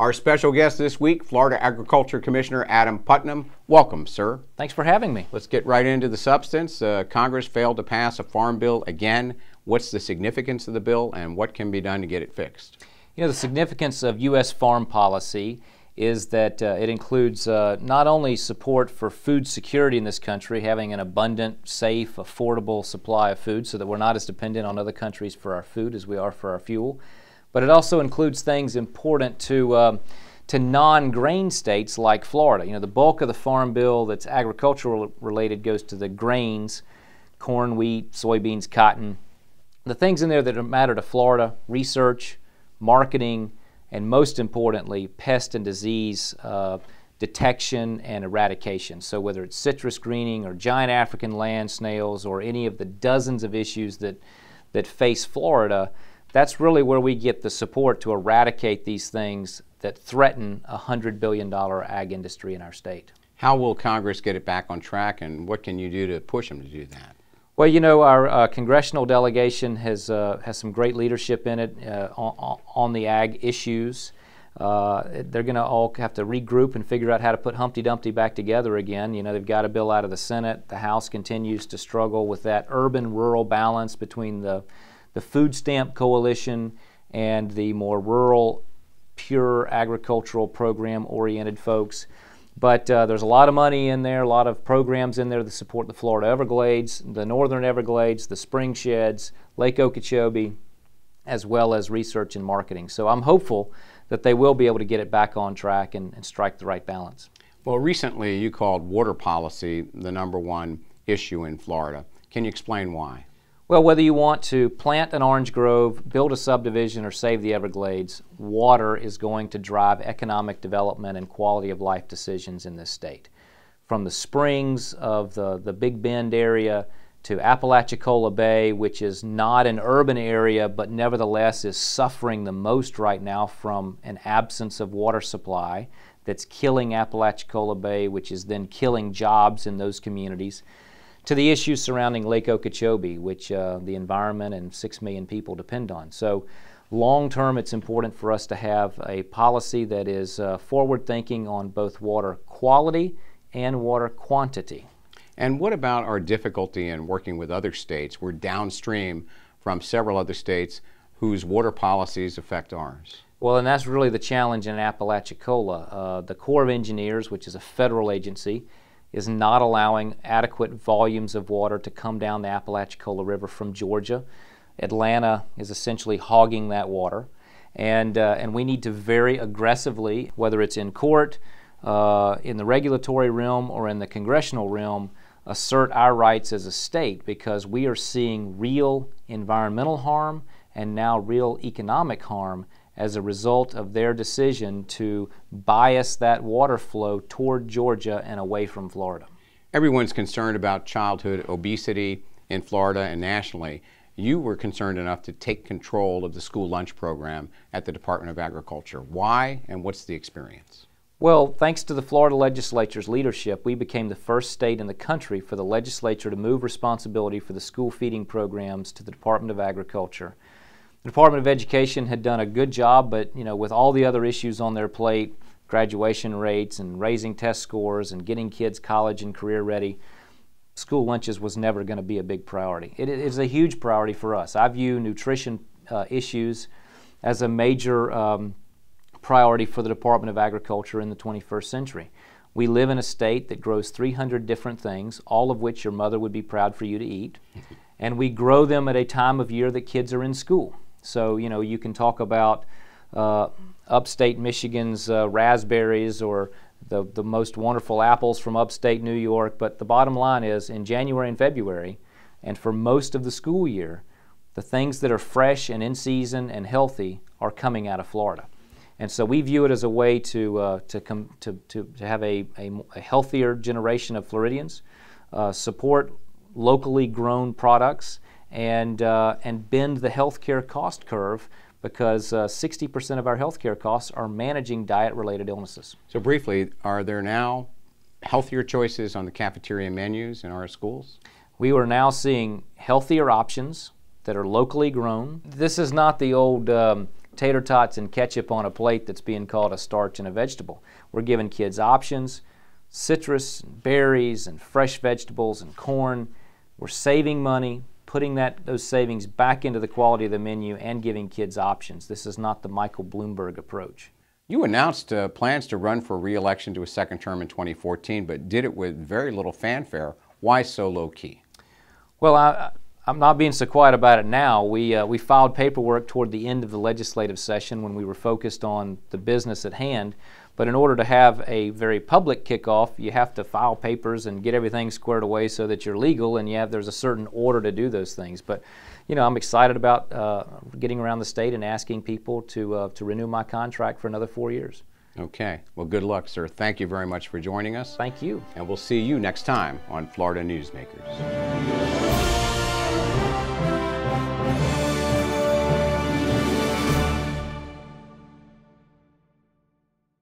Our special guest this week, Florida Agriculture Commissioner Adam Putnam. Welcome, sir. Thanks for having me. Let's get right into the substance. Congress failed to pass a farm bill again. What's the significance of the bill and what can be done to get it fixed? You know, the significance of U.S. farm policy is that it includes not only support for food security in this country, having an abundant, safe, affordable supply of food so that we're not as dependent on other countries for our food as we are for our fuel, but it also includes things important to non-grain states like Florida. You know, the bulk of the farm bill that's agricultural related goes to the grains, corn, wheat, soybeans, cotton. The things in there that matter to Florida: research, marketing, and most importantly, pest and disease detection and eradication. So whether it's citrus greening or giant African land snails or any of the dozens of issues that face Florida, that's really where we get the support to eradicate these things that threaten a $100 billion ag industry in our state. How will Congress get it back on track, and what can you do to push them to do that? Well, you know, our congressional delegation has some great leadership in it on the ag issues. They're going to all have to regroup and figure out how to put Humpty Dumpty back together again. You know, they've got a bill out of the Senate. The House continues to struggle with that urban-rural balance between the food stamp coalition and the more rural, pure agricultural program-oriented folks. But there's a lot of money in there, a lot of programs in there that support the Florida Everglades, the Northern Everglades, the spring sheds, Lake Okeechobee, as well as research and marketing. So I'm hopeful that they will be able to get it back on track and strike the right balance. Well, recently you called water policy the #1 issue in Florida. Can you explain why? Well, whether you want to plant an orange grove, build a subdivision, or save the Everglades, water is going to drive economic development and quality of life decisions in this state. From the springs of the Big Bend area to Apalachicola Bay, which is not an urban area but nevertheless is suffering the most right now from an absence of water supply that's killing Apalachicola Bay, which is then killing jobs in those communities, to the issues surrounding Lake Okeechobee, which the environment and 6 million people depend on. So long term, it's important for us to have a policy that is forward-thinking on both water quality and water quantity. And what about our difficulty in working with other states? We're downstream from several other states whose water policies affect ours. Well, and that's really the challenge in Apalachicola. The Corps of Engineers, which is a federal agency, is not allowing adequate volumes of water to come down the Apalachicola River from Georgia. Atlanta is essentially hogging that water, and we need to very aggressively, whether it's in court, in the regulatory realm, or in the congressional realm, assert our rights as a state, because we are seeing real environmental harm and now real economic harm as a result of their decision to bias that water flow toward Georgia and away from Florida. Everyone's concerned about childhood obesity in Florida and nationally. You were concerned enough to take control of the school lunch program at the Department of Agriculture. Why, and what's the experience? Well, thanks to the Florida legislature's leadership, we became the first state in the country for the legislature to move responsibility for the school feeding programs to the Department of Agriculture. The Department of Education had done a good job, but you know, with all the other issues on their plate, graduation rates and raising test scores and getting kids college and career ready, school lunches was never going to be a big priority. It is a huge priority for us. I view nutrition issues as a major priority for the Department of Agriculture in the 21st century. We live in a state that grows 300 different things, all of which your mother would be proud for you to eat, and we grow them at a time of year that kids are in school. So, you know, you can talk about upstate Michigan's raspberries or the most wonderful apples from upstate New York, but the bottom line is in January and February, and for most of the school year, the things that are fresh and in season and healthy are coming out of Florida. And so we view it as a way to have a healthier generation of Floridians, support locally grown products, and bend the healthcare cost curve, because 60% of our healthcare costs are managing diet-related illnesses. So briefly, are there now healthier choices on the cafeteria menus in our schools? We are now seeing healthier options that are locally grown. This is not the old tater tots and ketchup on a plate that's being called a starch and a vegetable. We're giving kids options, citrus, and berries, and fresh vegetables, and corn. We're saving money, putting those savings back into the quality of the menu, and giving kids options. This is not the Michael Bloomberg approach. You announced plans to run for re-election to a second term in 2014, but did it with very little fanfare. Why so low-key? Well, I'm not being so quiet about it now. We filed paperwork toward the end of the legislative session when we were focused on the business at hand. But in order to have a very public kickoff, you have to file papers and get everything squared away so that you're legal, and there's a certain order to do those things. But I'm excited about getting around the state and asking people to renew my contract for another 4 years. Okay. Well, good luck, sir. Thank you very much for joining us. Thank you. And we'll see you next time on Florida Newsmakers.